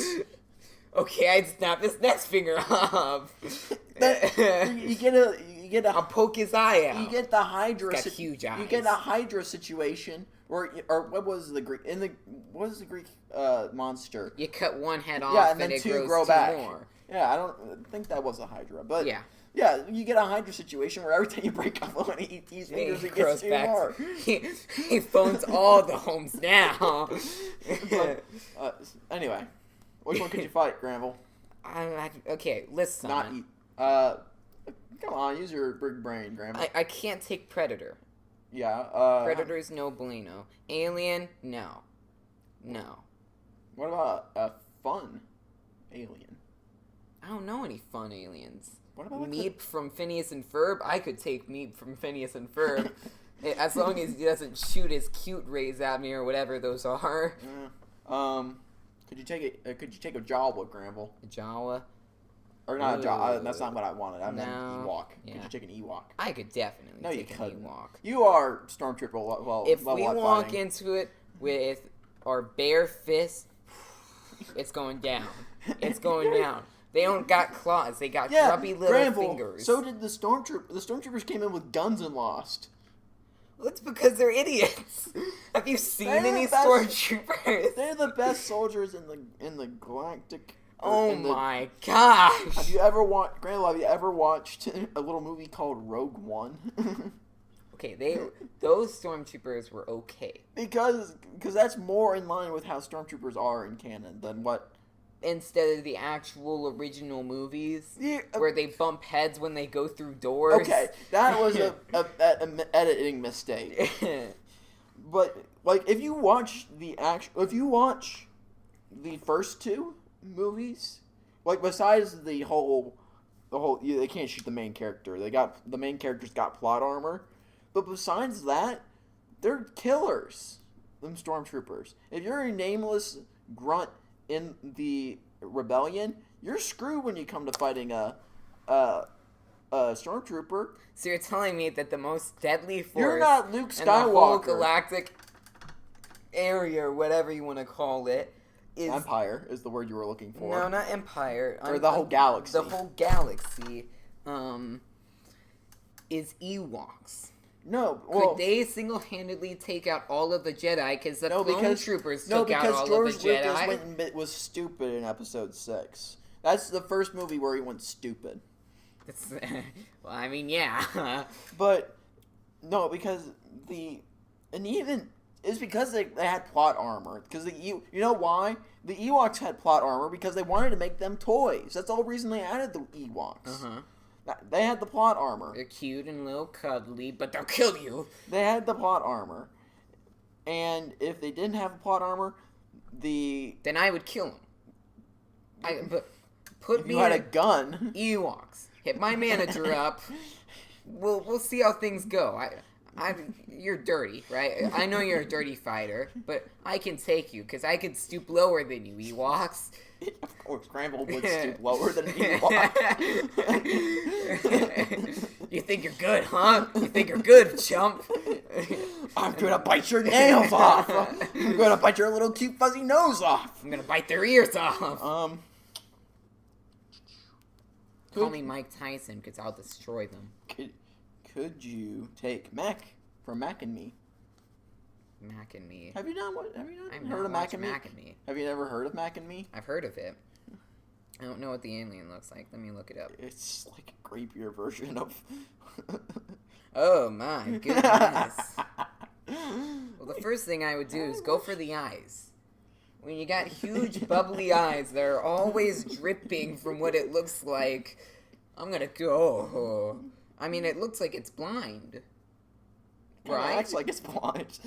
Okay, I'd snap his next finger off. You get a... I'll poke his eye out. You get the Hydra... He's got huge eyes. You get a Hydra situation... Or what was the Greek monster? You cut one head off and then it two grows back. More. Yeah, I don't think that was a Hydra, but yeah, you get a Hydra situation where every time you break off one of E.T.'s fingers, it gets two more. He phones all the homes now. But, anyway, which one could you fight, Granville? Okay, listen. Come on, use your big brain, Granville. I can't take Predator. Yeah. Predator's no bueno. Alien, no. What about a fun alien? I don't know any fun aliens. What about Meep from Phineas and Ferb? I could take Meep from Phineas and Ferb. As long as he doesn't shoot his cute rays at me or whatever those are. Could you take a Jawa, Granville? A Jawa? Or not a Jawa. That's not what I wanted. I meant No. Ewok. Yeah. Could you take an Ewok? I could definitely take an Ewok. You are Stormtrooper well If level we up walk fighting. into it with our bare fists, it's going down. It's going down. They don't got claws. They got grubby little Granville, fingers. So did the Stormtroopers. The Stormtroopers came in with guns and lost. Well, it's because they're idiots. Have you seen any stormtroopers? They're the best soldiers in the galactic. Oh my gosh! Have you ever watched a little movie called Rogue One? Okay, those stormtroopers were okay. Because that's more in line with how stormtroopers are in canon than what. Instead of the actual original movies, Yeah, where they bump heads when they go through doors. Okay, that was an editing mistake. But like, if you watch the first two movies, like besides the whole, they can't shoot the main character. The main character's got plot armor, but besides that, they're killers. Them stormtroopers. If you're a nameless grunt in the rebellion, you're screwed when you come to fighting a stormtrooper. So you're telling me that the most deadly force You're not Luke in the whole Skywalker. galactic area, or whatever you want to call it, is Empire is the word you were looking for. No, not empire. Or the whole galaxy. The whole galaxy, is Ewoks. No, Could they single-handedly take out all of the Jedi? Because the clone troopers took out all George of the Jedi. Lucas went and was stupid in Episode 6. That's the first movie where he went stupid. Well, I mean, yeah. But no, because it's because they had plot armor. Because you know why the Ewoks had plot armor? Because they wanted to make them toys. That's the whole reason they added the Ewoks. They had the plot armor. They're cute and a little cuddly, but they'll kill you. They had the plot armor, and if they didn't have a plot armor, then I would kill them. Put me you had in a gun. Ewoks. Hit my manager up. We'll see how things go. You're dirty, right? I know you're a dirty fighter, but I can take you because I can stoop lower than you, Ewoks. Of course, Granville would stoop lower than an Ewok. You think you're good, huh? You think you're good, chump? I'm gonna bite your nails off. I'm gonna bite your little cute fuzzy nose off. I'm gonna bite their ears off. Call me Mike Tyson because I'll destroy them. Could you take Mac from Mac and Me? Mac and Me. Have you not heard of Mac and Me? Have you never heard of Mac and Me? I've heard of it. I don't know what the alien looks like. Let me look it up. It's like a creepier version of. Oh my goodness. Well, the first thing I would do is go for the eyes. When you got huge bubbly eyes that are always dripping from what it looks like, I'm gonna go. I mean, it looks like it's blind. Right? It acts like it's blind,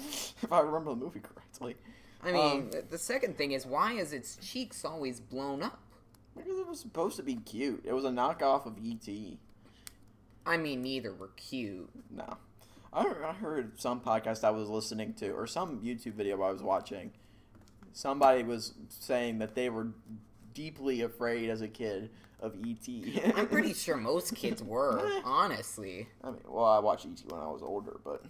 if I remember the movie correctly. I mean, the second thing is, why is its cheeks always blown up? Because it was supposed to be cute. It was a knockoff of E.T. I mean, neither were cute. No. I heard some podcast I was listening to, or some YouTube video I was watching. Somebody was saying that they were deeply afraid as a kid of E.T. I'm pretty sure most kids were, honestly. I mean, well, I watched E.T. when I was older, but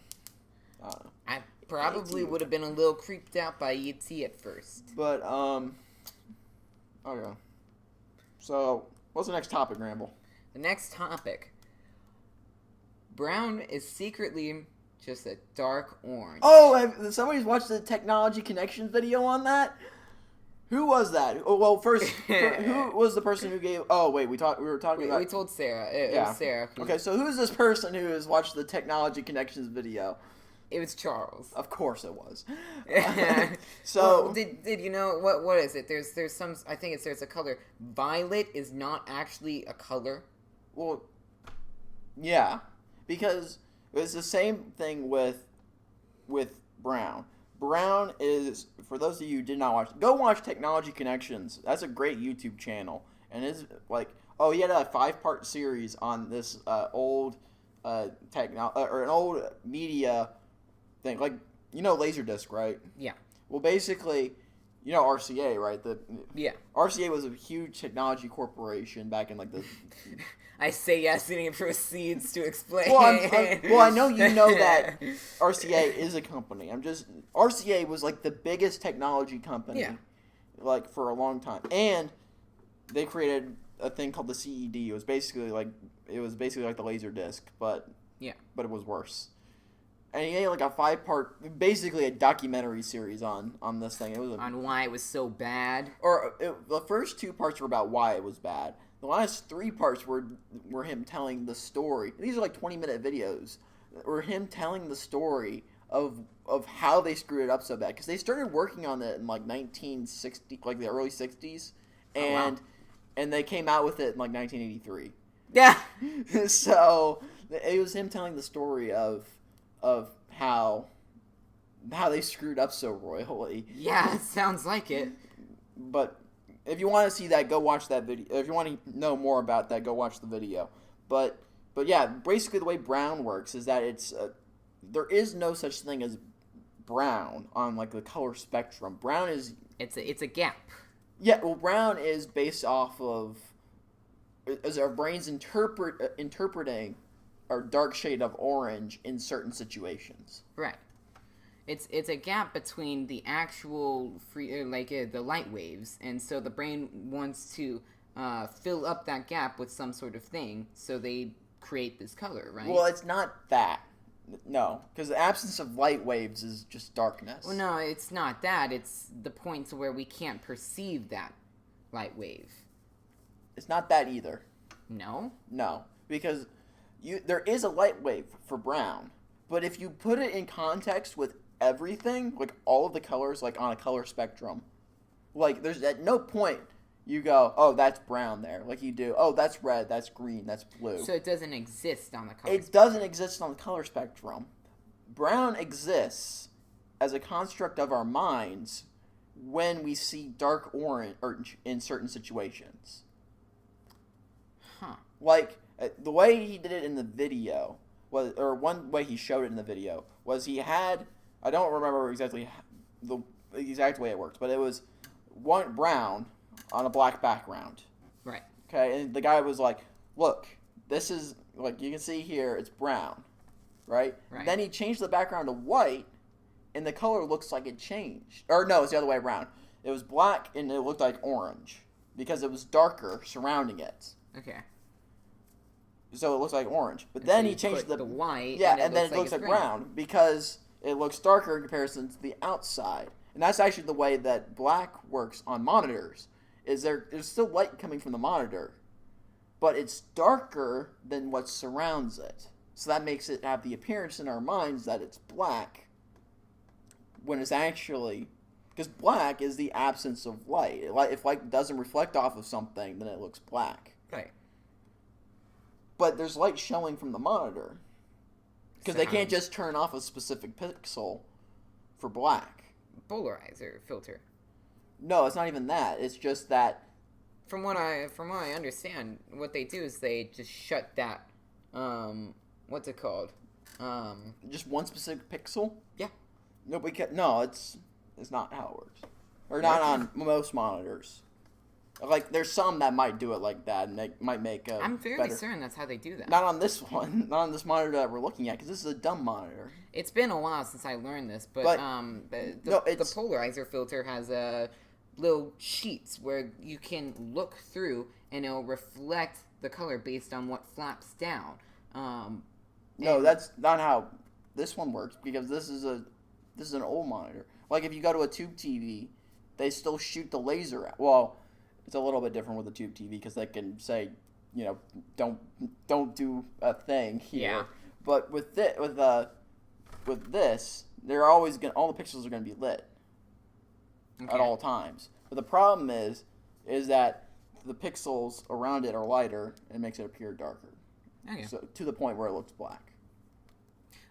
I don't know. I probably would have been a little creeped out by E.T. at first. But, okay. So, what's the next topic, Ramble? The next topic. Brown is secretly just a dark orange. Oh, somebody's watched the Technology Connections video on that? Who was that? Oh, well, first, who was the person who gave... Oh, wait, we were talking about... We told Sarah. It was Sarah. Okay, so who's this person who has watched the Technology Connections video? It was Charles. Of course it was. So... Well, did you know... What is it? There's some... I think there's a color. Violet is not actually a color. Well, yeah. Because it's the same thing with brown. Brown is, for those of you who did not watch, go watch Technology Connections. That's a great YouTube channel. And it's like Oh, he had a 5-part series on this old or an old media thing, like Laserdisc, right? Yeah. Well, basically, RCA, right? Yeah. RCA was a huge technology corporation back in like the. I say yes, and he proceeds to explain. Well, I know you know that RCA is a company. RCA was like the biggest technology company, like for a long time, and they created a thing called the CED. It was basically like the Laserdisc, but it was worse. And he had like a 5-part, basically a documentary series on this thing. It was on why it was so bad. The first 2 parts were about why it was bad. The last 3 parts were him telling the story. These are like 20-minute videos. Were him telling the story of how they screwed it up so bad, because they started working on it in like 1960, like the early 60s, and they came out with it in like 1983. Yeah. So it was him telling the story of how they screwed up so royally. Yeah, it sounds like it. But if you want to see that, go watch that video. If you want to know more about that, go watch the video. But yeah, basically the way brown works is that there is no such thing as brown on like the color spectrum. Brown is it's a gap. Yeah, well, brown is based off of as our brains interpreting a dark shade of orange in certain situations. Right. It's a gap between the actual the light waves, and so the brain wants to fill up that gap with some sort of thing, so they create this color, right? Well, it's not that. No, because the absence of light waves is just darkness. Well, no, it's not that. It's the point to where we can't perceive that light wave. It's not that either. No? No, because there is a light wave for brown, but if you put it in context with everything, like all of the colors, like on a color spectrum, like there's at no point you go, oh, that's brown there, like you do, oh, that's red, that's green, that's blue. So it doesn't exist on the color spectrum. It doesn't exist on the color spectrum. Brown exists as a construct of our minds when we see dark orange in certain situations. Huh. Like the way he did it in the video one way he showed it in the video was he had, I don't remember exactly the exact way it worked, but it was one brown on a black background. Right. Okay, and the guy was like, look, this is, like, you can see here, it's brown, right? Then he changed the background to white, and the color looks like it changed. Or no, it's the other way around. It was black, and it looked like orange, because it was darker surrounding it. Okay. So it looks like orange. But and then so he changed the white, yeah, and then it looks like brown, because it looks darker in comparison to the outside. And that's actually the way that black works on monitors. Is there's still light coming from the monitor, but it's darker than what surrounds it. So that makes it have the appearance in our minds that it's black, when it's actually, because black is the absence of light. If light doesn't reflect off of something, then it looks black. Right. But there's light showing from the monitor, because they can't just turn off a specific pixel for black. Polarizer filter. No, it's not even that. It's just that. From what I understand, what they do is they just shut that. What's it called? Just one specific pixel. Yeah. No, it's not how it works, or not on most monitors. Like, there's some that might do it like that, and they might make a. I'm fairly certain that's how they do that. Not on this one, not on this monitor that we're looking at, because this is a dumb monitor. It's been a while since I learned this, but the polarizer filter has little sheets where you can look through, and it'll reflect the color based on what flaps down. No, that's not how this one works, because this is an old monitor. Like, if you go to a tube TV, they still shoot the laser out. Well, it's a little bit different with a tube TV, because they can say, don't do a thing here. Yeah. But with this, they're always all the pixels are gonna be lit at all times. But the problem is that the pixels around it are lighter, and it makes it appear darker. Okay. So to the point where it looks black.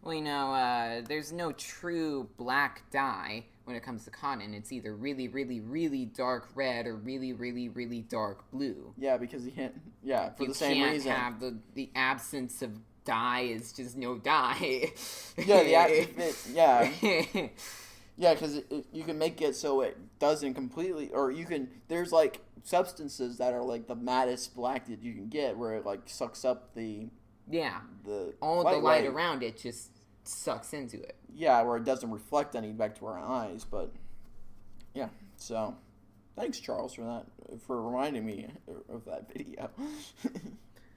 Well, there's no true black dye, when it comes to cotton. It's either really, really, really dark red or really, really, really dark blue. Yeah, because you can't. Yeah, for you the same can't reason. have the absence of dye is just no dye. Yeah, yeah. Yeah, because you can make it so it doesn't completely, or you can. There's like substances that are like the mattest black that you can get, where it like sucks up the all the light around it just sucks into it. Yeah, where it doesn't reflect any back to our eyes, but yeah. So, thanks Charles for reminding me of that video.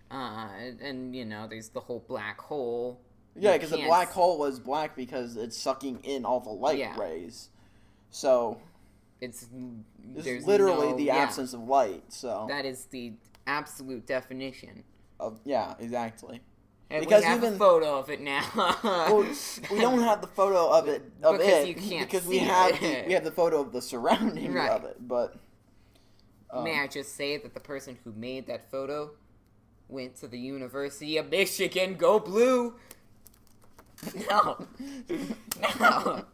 And there's the whole black hole. Yeah, because the black hole was black because it's sucking in all the light rays. So there's literally the absence of light. So that is the absolute definition of exactly. And because we have a photo of it now. Well, we don't have the photo of it you can't because see we have the photo of the surroundings of it. But may I just say that the person who made that photo went to the University of Michigan. Go Blue! No. That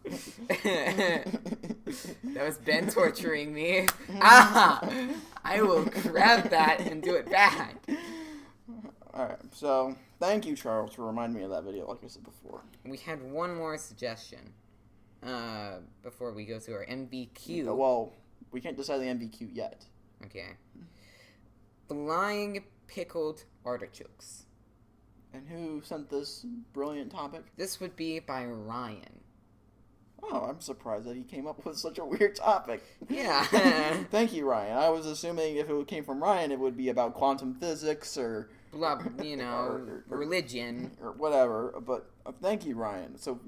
was Ben torturing me. I will grab that and do it back. Alright, so thank you, Charles, for reminding me of that video, like I said before. We had one more suggestion before we go to our MVQ. Well, we can't decide the MVQ yet. Okay. Flying pickled artichokes. And who sent this brilliant topic? This would be by Ryan. Oh, I'm surprised that he came up with such a weird topic. Yeah. Thank you, Ryan. I was assuming if it came from Ryan, it would be about quantum physics or... blah, or religion. Or whatever. But thank you, Ryan. So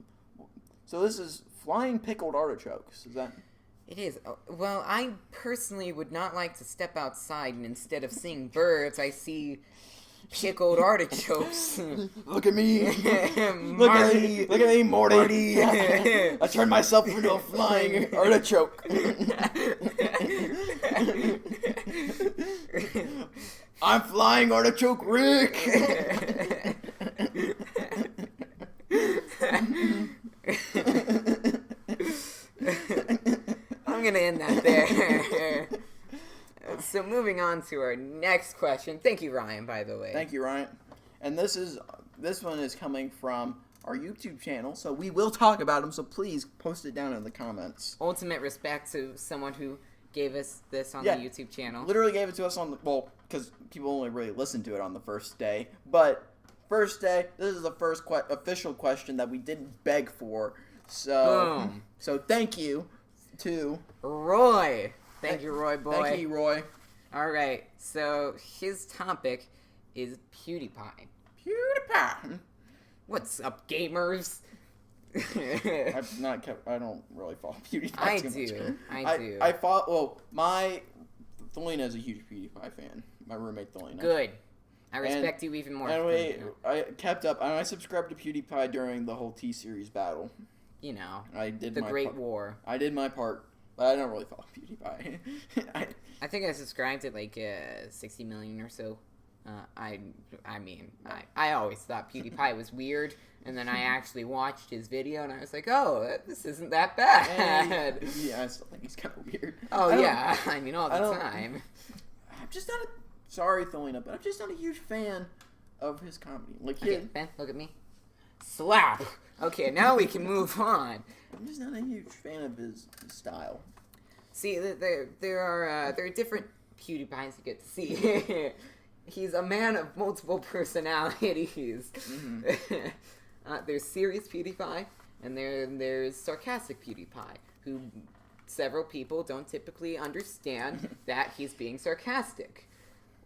this is flying pickled artichokes. Is that... It is. Well, I personally would not like to step outside and instead of seeing birds, I see pickled artichokes. Look at me. Look at me, Morty. I turned myself into a flying artichoke. I'm flying artichoke Rick. I'm gonna end that there. So moving on to our next question. Thank you, Ryan, by the way. Thank you, Ryan. And this one is coming from our YouTube channel, so we will talk about them, so please post it down in the comments. Ultimate respect to someone who gave us this on the YouTube channel. Literally gave it to us because people only really listened to it on the first day. But first day, this is the first official question that we didn't beg for. So, boom. So thank you to Roy. Thank you, Roy boy. Thank you, Roy. All right. So his topic is PewDiePie. PewDiePie. What's up, gamers? I don't really follow PewDiePie too much. I do. I follow. Well, my Thelina is a huge PewDiePie fan. My roommate Thelina. Good. I respect you even more. Anyway, I kept up. I subscribed to PewDiePie during the whole T-Series battle. I did the Great War. I did my part, but I don't really follow PewDiePie. I think I subscribed to like 60 million or so. I always thought PewDiePie was weird, and then I actually watched his video, and I was like, oh, this isn't that bad. Yeah, I still think he's kind of weird. Oh, yeah. I mean, all the time. I'm just not sorry, Thelina, but I'm just not a huge fan of his comedy. Okay, Ben, look at me. Slap! Okay, now we can move on. I'm just not a huge fan of his style. See, there are different PewDiePies you get to see. He's a man of multiple personalities. Mm-hmm. There's serious PewDiePie, and there's sarcastic PewDiePie, who several people don't typically understand that he's being sarcastic,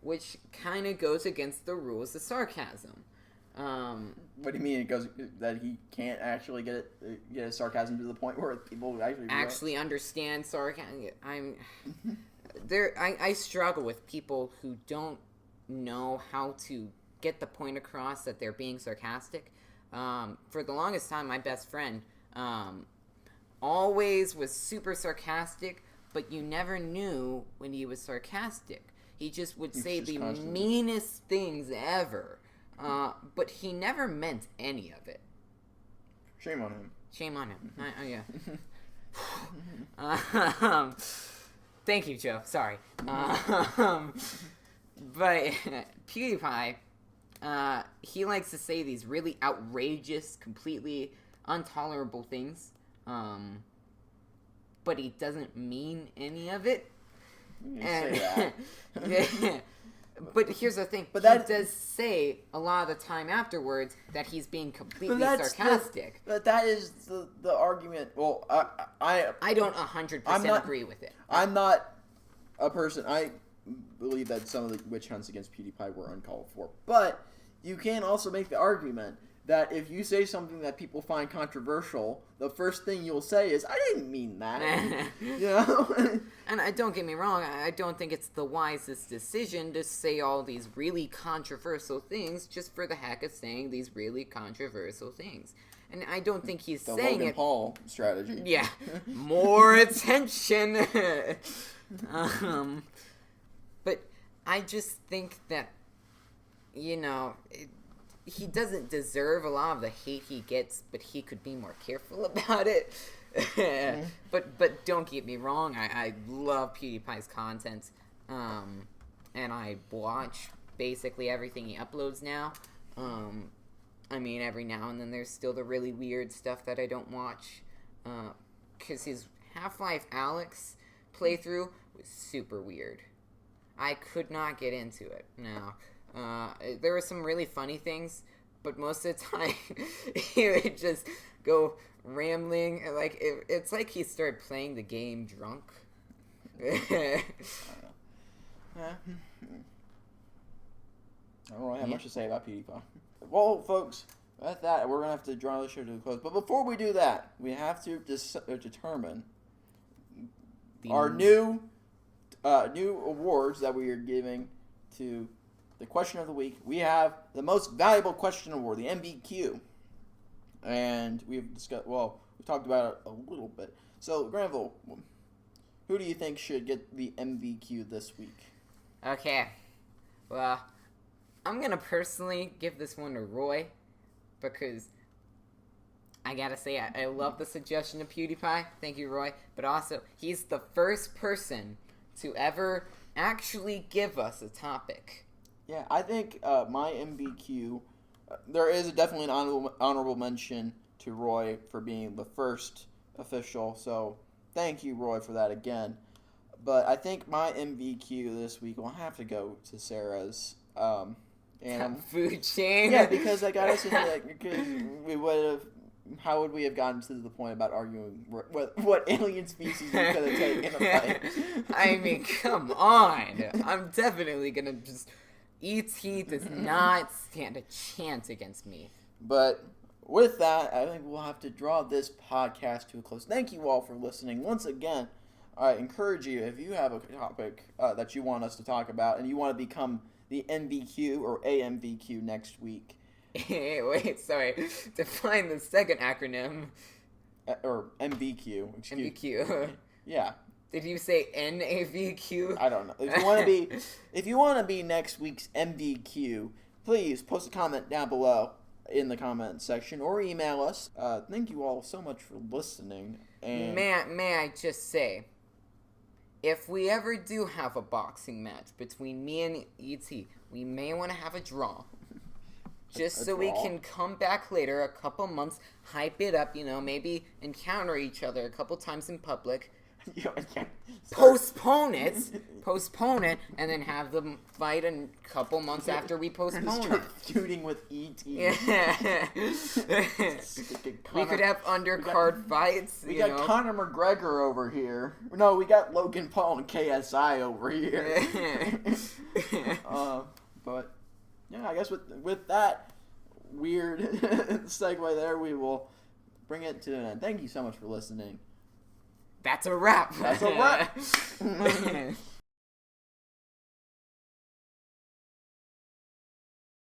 which kind of goes against the rules of sarcasm. What do you mean it goes that he can't actually get his sarcasm to the point where people actually understand sarcasm? I struggle with people who don't know how to get the point across that they're being sarcastic. For the longest time, my best friend always was super sarcastic, but you never knew when he was sarcastic. He just would say the meanest things ever. But he never meant any of it. Shame on him. Shame on him. Yeah. Thank you, Joe. Sorry. But PewDiePie, he likes to say these really outrageous, completely intolerable things, but he doesn't mean any of it. Say that. But here's the thing. But he that does say a lot of the time afterwards that he's being completely sarcastic. But that is the argument. Well, I don't 100% agree with it. I'm not a person. I believe that some of the witch hunts against PewDiePie were uncalled for. But you can also make the argument that if you say something that people find controversial, the first thing you'll say is, I didn't mean that. You know? And don't get me wrong, I don't think it's the wisest decision to say all these really controversial things just for the heck of saying these really controversial things. And I don't think he's the saying Logan it... Paul strategy. Yeah. More attention! But I just think that, you know... he doesn't deserve a lot of the hate he gets, but he could be more careful about it. But don't get me wrong, I love PewDiePie's content, and I watch basically everything he uploads now. I mean, every now and then there's still the really weird stuff that I don't watch, because his Half-Life Alyx playthrough was super weird. I could not get into it. No. There were some really funny things, but most of the time he would just go rambling. Like it's like he started playing the game drunk. I don't really have much to say about PewDiePie. Well, folks, at that, we're going to have to draw the show to a close. But before we do that, we have to determine our new awards that we are giving to the question of the week. We have the most valuable question award, the MVQ. And we've discussed, well, we talked about it a little bit. So, Granville, who do you think should get the MVQ this week? Okay. Well, I'm going to personally give this one to Roy, because I gotta say, I love the suggestion of PewDiePie. Thank you, Roy. But also, he's the first person to ever actually give us a topic. Yeah, I think my MVQ, there is definitely an honorable mention to Roy for being the first official, so thank you, Roy, for that again. But I think my MVQ this week will have to go to Sarah's. Food chain? Yeah, because I got us into, like, because we would have, how would we have gotten to the point about arguing what alien species we could have taken in a fight? I mean, come on. I'm definitely going to just... E.T. does not stand a chance against me. But with that, I think we'll have to draw this podcast to a close. Thank you all for listening. Once again, I encourage you, if you have a topic that you want us to talk about and you want to become the MVQ or AMVQ next week. Wait, sorry. Define the second acronym. Or MVQ. MVQ. Yeah. Did you say NAVQ? I don't know. If you want to be next week's MVQ, please post a comment down below in the comment section or email us. Thank you all so much for listening. And may I just say, if we ever do have a boxing match between me and E.T., we may want to have a draw. Just so we can come back later, a couple months, hype it up, maybe encounter each other a couple times in public. Postpone it, and then have them fight a couple months after we postpone it. Feuding with E.T. Yeah. We could have undercard fights. We got Conor McGregor over here. No, we got Logan Paul and KSI over here. But yeah, I guess with that weird segue there, we will bring it to an end. Thank you so much for listening. That's a wrap. That's a wrap.